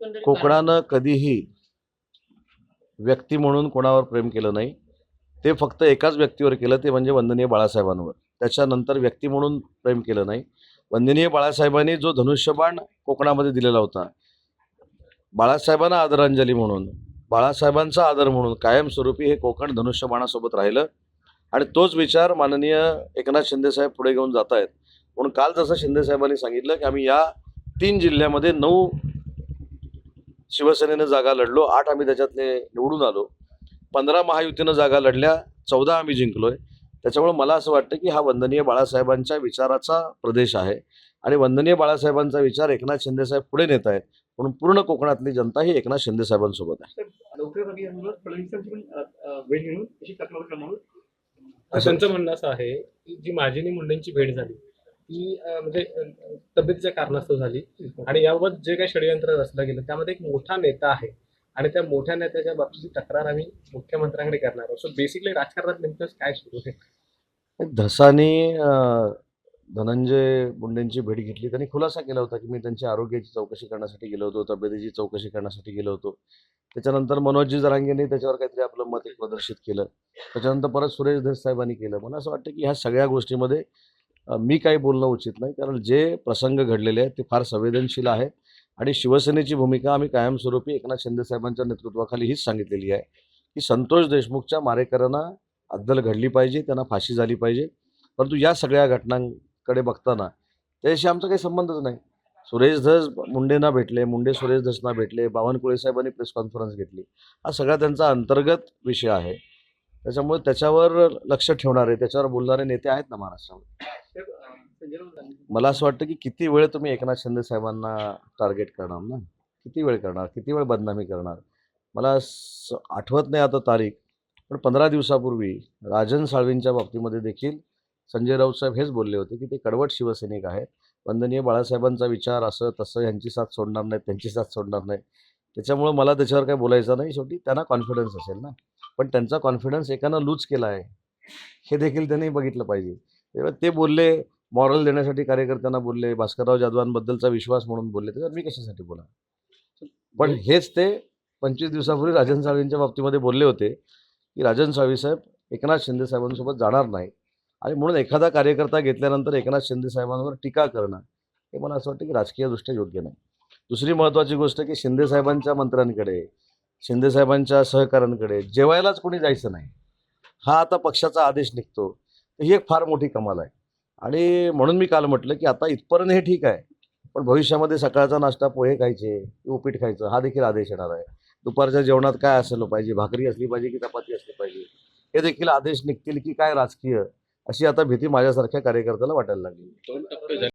कोकणानं कधीही व्यक्ती म्हणून कोणावर प्रेम केलं नाही. ते फक्त एकाच व्यक्तीवर केलं, ते म्हणजे वंदनीय बाळासाहेबांवर. त्याच्यानंतर व्यक्ती म्हणून प्रेम केलं नाही. वंदनीय बाळासाहेबांनी जो धनुष्यबाण कोकणामध्ये दिलेला होता, बाळासाहेबांना आदरांजली म्हणून, बाळासाहेबांचा आदर म्हणून कायमस्वरूपी हे कोकण धनुष्यबाणासोबत राहिलं. आणि तोच विचार माननीय एकनाथ शिंदेसाहेब पुढे घेऊन जात आहेत. म्हणून काल जसं शिंदेसाहेबांनी सांगितलं की आम्ही या 3 जिल्ह्यामध्ये 9 शिवसेनेनं जागा लढलो, 8 आम्ही त्याच्यातले निवडून आलो, 15 महायुतीनं जागा लढल्या, 14 आम्ही जिंकलोय. त्याच्यामुळे मला असं वाटतं की हा वंदनीय बाळासाहेबांच्या विचाराचा प्रदेश आहे आणि वंदनीय बाळासाहेबांचा विचार एकनाथ शिंदेसाहेब पुढे नेत आहेत. म्हणून पूर्ण कोकणातली जनता ही एकनाथ शिंदेसाहेबांसोबत आहे. त्यांचं म्हणणं असं आहे की जी माझी मुंडेंची भेट झाली ती म्हणजे तब्येतीच्या कारणास्तव झाली आणि याबाबत जे काही षडयंत्र रचलं गेलं त्यामध्ये एक मोठा नेता आहे आणि त्या मोठ्या नेत्याच्या बाबतीची तक्रार आम्ही मुख्यमंत्र्यांकडे करणार आहोत. सो बेसिकली राजकारणात नेमकं काय सुरू आहे? धसानी धनंजय मुंडेंची भेट घेतली. त्यांनी खुलासा केला होता की मी त्यांची आरोग्याची चौकशी करण्यासाठी गेलो होतो, तब्येतीची चौकशी करण्यासाठी गेलो होतो. त्याच्यानंतर मनोजी जरांगेंनी त्याच्यावर काहीतरी आपलं मत एक प्रदर्शित केलं. त्याच्यानंतर परत सुरेश धस साहेबांनी केलं. मला असं वाटतं की ह्या सगळ्या गोष्टीमध्ये मी काही बोलणं उचित नाही, कारण जे प्रसंग घडलेले आहेत ते फार संवेदनशील आहे आणि शिवसेनेची भूमिका आम्ही कायमस्वरूपी एकनाथ शिंदेसाहेबांच्या नेतृत्वाखाली हीच सांगितलेली आहे की संतोष देशमुखच्या मारेकऱ्यांना अद्दल घडली पाहिजे, त्यांना फाशी झाली पाहिजे. परंतु या सगळ्या घटनांकडे बघताना त्याशी आमचा काही संबंधच नाही. सुरेश धस मुंडेंना भेटले, मुंडे सुरेश धसना भेटले, बावनकुळे साहेबांनी प्रेस कॉन्फरन्स घेतली. हा सगळा त्यांचा अंतर्गत विषय आहे. त्याच्यामुळे त्याच्यावर लक्ष ठेवणारे, त्याच्यावर बोलणारे नेते आहेत ना महाराष्ट्रामध्ये. मला असं वाटतं की किती वेळ तुम्ही एकनाथ शिंदे साहेबांना टार्गेट करणार ना, किती वेळ करणार, किती वेळ बदनामी करणार. मला आठवत नाही आता तारीख, पण 15 दिवसापूर्वी राजन साळवींच्या बाबतीमध्ये देखील संजय राऊत साहेब हेच बोलले होते की ते कडवट शिवसैनिक आहेत. वंदनीय बाळासाहेबांचा विचार असं तसं, यांची साथ सोडणार नाही, त्यांची साथ सोडणार नाही. त्याच्यामुळं मला त्याच्यावर काही बोलायचं नाही. शेवटी त्यांना कॉन्फिडन्स असेल ना, पण त्यांचा कॉन्फिडन्स एकानं लूज केला आहे हे देखील त्यांनी बघितलं पाहिजे. तेव्हा ते बोलले, मॉरल देण्यासाठी कार्यकर्त्यांना बोलले, भास्करराव जाधवांबद्दलचा विश्वास म्हणून बोलले, त्याच्यावर मी कशासाठी बोला. पण हेच ते 25 दिवसापूर्वी राजन साळवींच्या बाबतीमध्ये बोलले होते की राजन साळवी साहेब एकनाथ शिंदे साहेबांसोबत जाणार नाही आणि म्हणून एखादा कार्यकर्ता घेतल्यानंतर एकनाथ शिंदे साहेबांवर टीका करणं हे मला असं वाटतं की राजकीयदृष्ट्या योग्य नाही. दुसरी महत्त्वाची गोष्ट की शिंदे साहेबांच्या मंत्र्यांकडे, शिंदे साहेबांच्या सहकाऱ्यांकडे जेवायलाच कोणी जायचं नाही, हा आता पक्षाचा आदेश निघतो. ही एक फार मोठी कमाल आहे. आणि म्हणून मी काल म्हटलं की आता इथपर्यंत हे ठीक आहे, पण भविष्यामध्ये सकाळचा नाश्ता पोहे खायचे, उपीट खायचं, हा देखील आदेश येणार आहे. दुपारच्या जेवणात काय असलं पाहिजे, भाकरी असली पाहिजे की चपाती असली पाहिजे, हे देखील आदेश निघतील की काय राजकीय, अशी आता भीती माझ्यासारख्या कार्यकर्त्याला वाटायला लागली.